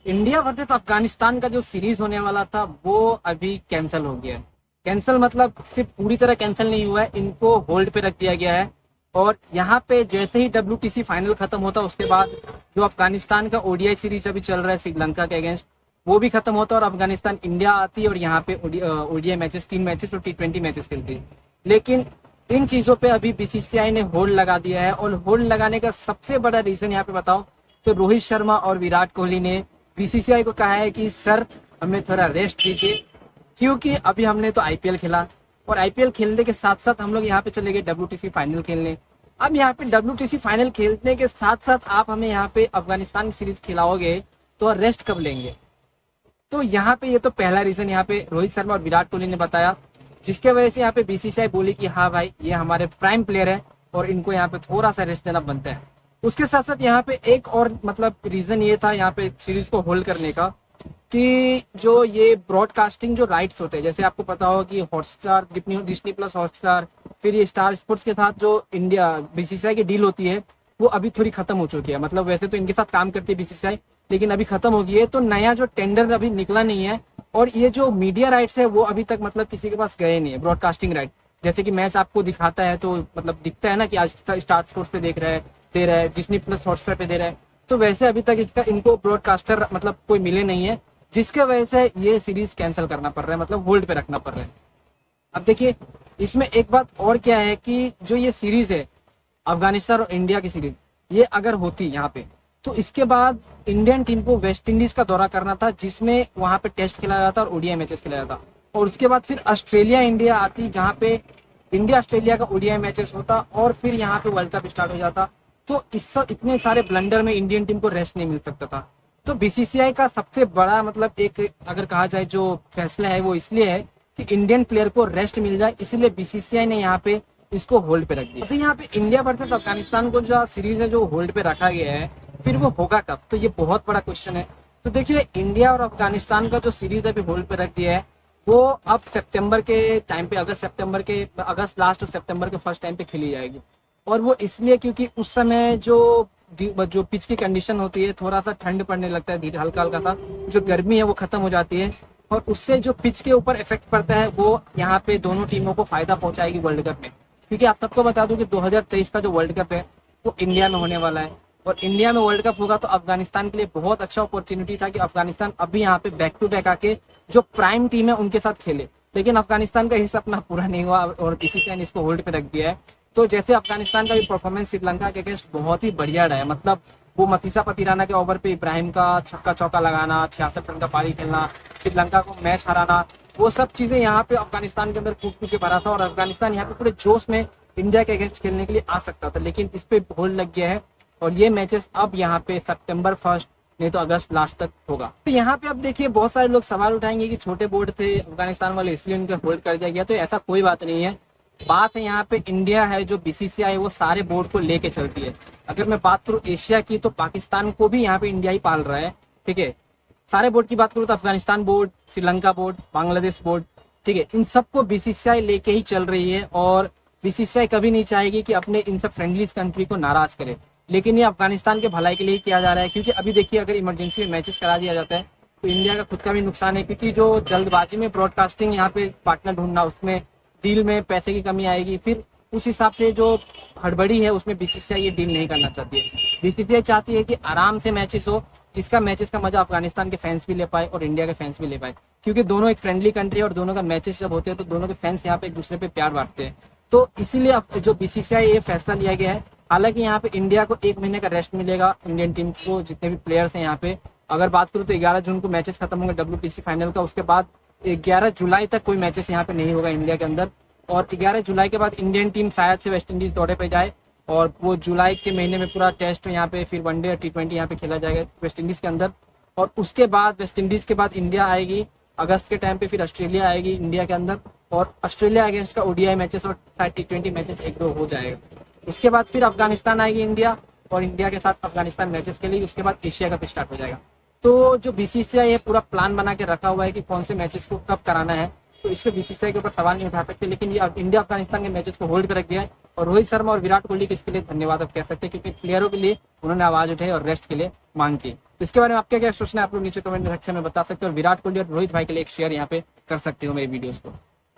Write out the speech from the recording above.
India versus Afghanistan का जो series होने वाला था वो अभी कैंसिल हो गया है। कैंसिल मतलब सिर्फ पूरी तरह कैंसिल नहीं हुआ है, इनको होल्ड पे रख दिया गया है। और यहाँ पे जैसे ही WTC फाइनल खत्म होता उसके बाद जो अफगानिस्तान का ओडीआई सीरीज अभी चल रहा है श्रीलंका के अगेंस्ट, वो भी खत्म होता है और अफगानिस्तान इंडिया आती है और यहाँ पे ओडीआई मैचेस 3 मैचेस और T20 मैचेस खेलती है। लेकिन इन चीजों पे अभी बीसीसीआई ने होल्ड लगा दिया है, और होल्ड लगाने का सबसे बड़ा रीजन यहाँ पे बताओ तो रोहित शर्मा और विराट कोहली ने बीसीसीआई को कहा है कि सर हमें थोड़ा रेस्ट दीजिए, क्योंकि अभी हमने तो आईपीएल खेला और आईपीएल खेलने के साथ साथ हम लोग यहाँ पे चले गए WTC फाइनल खेलने। अब यहाँ पे WTC फाइनल खेलने के साथ साथ आप हमें यहाँ पे अफगानिस्तान की सीरीज खिलाओगे तो रेस्ट कब लेंगे। तो यहाँ पे ये तो पहला रीजन यहाँ पे रोहित शर्मा और विराट कोहली ने बताया, जिसके वजह से यहाँ पे बीसीसीआई बोली कि हाँ भाई ये हमारे प्राइम प्लेयर है और इनको यहाँ पे थोड़ा सा रेस्ट देना बनता है। उसके साथ साथ यहाँ पे एक और मतलब रीजन ये था यहाँ पे सीरीज को होल्ड करने का, कि जो ये ब्रॉडकास्टिंग जो राइट्स होते हैं, जैसे आपको पता होगा कि हॉटस्टार, डिज्नी प्लस हॉटस्टार, फिर ये स्टार स्पोर्ट्स के साथ जो इंडिया बीसीसीआई की डील होती है वो अभी थोड़ी खत्म हो चुकी है। मतलब वैसे तो इनके साथ काम करती है बीसीसीआई, लेकिन अभी खत्म हो गई है, तो नया जो टेंडर अभी निकला नहीं है। और ये जो मीडिया राइट्स है वो अभी तक मतलब किसी के पास गए नहीं है, ब्रॉडकास्टिंग राइट। जैसे कि मैच आपको दिखाता है तो मतलब दिखता है ना कि आज स्टार स्पोर्ट्स पे दे रहा है, डिज्नी प्लस हॉटस्टार पे दे रहा है, तो वैसे अभी तक इसका इनको ब्रॉडकास्टर मतलब कोई मिले नहीं है, जिसके वजह से ये सीरीज कैंसिल करना पड़ रहा है, मतलब होल्ड पे रखना पड़ रहा है। अब देखिए इसमें एक बात और क्या है कि जो ये सीरीज है अफगानिस्तान और इंडिया की सीरीज, ये अगर होती यहाँ पे तो इसके बाद इंडियन टीम को वेस्ट इंडीज का दौरा करना था, जिसमें वहां पे टेस्ट खेला जाता और ओडीआई मैचेस खेला जाता, और उसके बाद फिर ऑस्ट्रेलिया इंडिया आती जहाँ पे इंडिया ऑस्ट्रेलिया का ओडीआई मैचेस होता और फिर यहाँ पे वर्ल्ड कप स्टार्ट हो जाता। तो इस इतने सारे ब्लंडर में इंडियन टीम को रेस्ट नहीं मिल सकता था। तो बीसीसीआई का सबसे बड़ा मतलब एक अगर कहा जाए जो फैसला है वो इसलिए है कि इंडियन प्लेयर को रेस्ट मिल जाए, इसलिए बीसीसीआई ने यहाँ पे इसको होल्ड पे रख दिया। अभी यहाँ पे इंडिया वर्सेस अफगानिस्तान को जो सीरीज है जो होल्ड पे रखा गया है, फिर वो होगा कब, तो ये बहुत बड़ा क्वेश्चन है। तो देखिए इंडिया और अफगानिस्तान का जो सीरीज अभी होल्ड पे रख दिया है वो अब सितंबर के टाइम पे, अगस्त लास्ट और सितंबर के फर्स्ट टाइम पे खेली जाएगी। और वो इसलिए क्योंकि उस समय जो पिच की कंडीशन होती है, थोड़ा सा ठंड पड़ने लगता है, धीरे हल्का हल्का सा जो गर्मी है वो खत्म हो जाती है, और उससे जो पिच के ऊपर इफेक्ट पड़ता है वो यहाँ पे दोनों टीमों को फायदा पहुंचाएगी वर्ल्ड कप में। क्योंकि आप सबको बता दूं कि 2023 का जो वर्ल्ड कप है वो इंडिया में होने वाला है, और इंडिया में वर्ल्ड कप होगा तो अफगानिस्तान के लिए बहुत अच्छा अपॉर्चुनिटी था कि अफगानिस्तान अभी यहाँ पे बैक टू बैक आके जो प्राइम टीम है उनके साथ खेले। लेकिन अफगानिस्तान का हिस्सा अपना पूरा नहीं हुआ और बीसीसीआई ने इसको होल्ड पे रख दिया है। तो जैसे अफगानिस्तान का भी परफॉर्मेंस श्रीलंका के अगेंस्ट बहुत ही बढ़िया रहा है, मतलब वो मतीसा पतिराना के ओवर पे इब्राहिम का छक्का चौका लगाना, 66 रन का पारी खेलना, श्रीलंका को मैच हराना, वो सब चीजें यहाँ पे अफगानिस्तान के अंदर कूट कूट के भरा था, और अफगानिस्तान यहाँ पे पूरे जोश में इंडिया के अगेंस्ट खेलने के लिए आ सकता था, लेकिन इस पे होल्ड लग गया है। और ये मैचेस अब यहाँ पे सितंबर 1 नहीं तो अगस्त लास्ट तक होगा। तो यहाँ पे अब देखिए बहुत सारे लोग सवाल उठाएंगे कि छोटे बोर्ड थे अफगानिस्तान वाले इसलिए उनके होल्ड कर दिया गया, तो ऐसा कोई बात नहीं है। बात है यहाँ पे इंडिया है जो बीसीसीआई वो सारे बोर्ड को लेके चलती है। अगर मैं बात करूँ एशिया की तो पाकिस्तान को भी यहाँ पे इंडिया ही पाल रहा है, ठीक है। सारे बोर्ड की बात करूँ तो Afghanistan board, Sri Lanka board, Bangladesh board, ठीक है, इन सबको बीसीसीआई लेके ही चल रही है। और बीसीसीआई कभी नहीं चाहेगी कि अपने इन सब फ्रेंडली कंट्री को नाराज करे, लेकिन ये अफगानिस्तान के भलाई के लिए किया जा रहा है। क्योंकि अभी देखिए अगर इमरजेंसी में मैचेस करा दिया जाता है तो इंडिया का खुद का भी नुकसान है, क्योंकि जो जल्दबाजी में ब्रॉडकास्टिंग यहाँ पे पार्टनर ढूंढना, उसमें डील में पैसे की कमी आएगी, फिर उस हिसाब से जो हड़बड़ी है उसमें बीसीसीआई ये डील नहीं करना चाहती है। बीसीसीआई चाहती है कि आराम से मैचेस हो, जिसका मैचेस का मजा अफगानिस्तान के फैंस भी ले पाए और इंडिया के फैंस भी ले पाए, क्योंकि दोनों एक फ्रेंडली कंट्री है और दोनों का मैचेस जब होते हैं तो दोनों के फैंस यहाँ पे एक दूसरे पे प्यार बांटते हैं। तो इसीलिए अब जो बीसीसीआई ये फैसला लिया गया है। हालांकि यहाँ पे इंडिया को 1 महीने का रेस्ट मिलेगा, इंडियन टीम्स को जितने भी प्लेयर्स हैं यहाँ पे। अगर बात करूँ तो 11 जून को मैचेस खत्म होंगे WTC फाइनल का, उसके बाद 11 जुलाई तक कोई मैचेस यहाँ पे नहीं होगा इंडिया के अंदर, और 11 जुलाई के बाद इंडियन टीम शायद से वेस्ट इंडीज दौरे पे जाए, और वो जुलाई के महीने में पूरा टेस्ट यहाँ पे फिर वनडे और T20 यहाँ पे खेला जाएगा वेस्ट इंडीज के अंदर। और उसके बाद वेस्ट इंडीज के बाद इंडिया आएगी अगस्त के टाइम पे, फिर ऑस्ट्रेलिया आएगी इंडिया के अंदर, और ऑस्ट्रेलिया अगेंस्ट का ओडीआई मैचेस और शायद T20 मैचेस 1-2 हो जाएगा। उसके बाद फिर अफगानिस्तान आएगी इंडिया, और इंडिया के साथ अफगानिस्तान मैचेस के लिए उसके बाद एशिया कप स्टार्ट हो जाएगा। तो जो बीसीसीआई है पूरा प्लान बना के रखा हुआ है कि कौन से मैचेस को कब कराना है, तो इस पे बीसीसीआई के ऊपर सवाल नहीं उठा सकते। लेकिन ये इंडिया अफगानिस्तान के मैचेस को होल्ड पे रख दिया है, और रोहित शर्मा और विराट कोहली के इसके लिए धन्यवाद अब कह सकते हैं, क्योंकि प्लेयरों के लिए उन्होंने आवाज उठाई और रेस्ट के लिए मांग की। तो इसके बारे में आपका क्या सोचना है आप लोग नीचे कमेंट सेक्शन में बता सकते हो। और विराट कोहली और रोहित भाई के लिए एक शेयर यहाँ पे कर सकते हो मेरे वीडियोस को।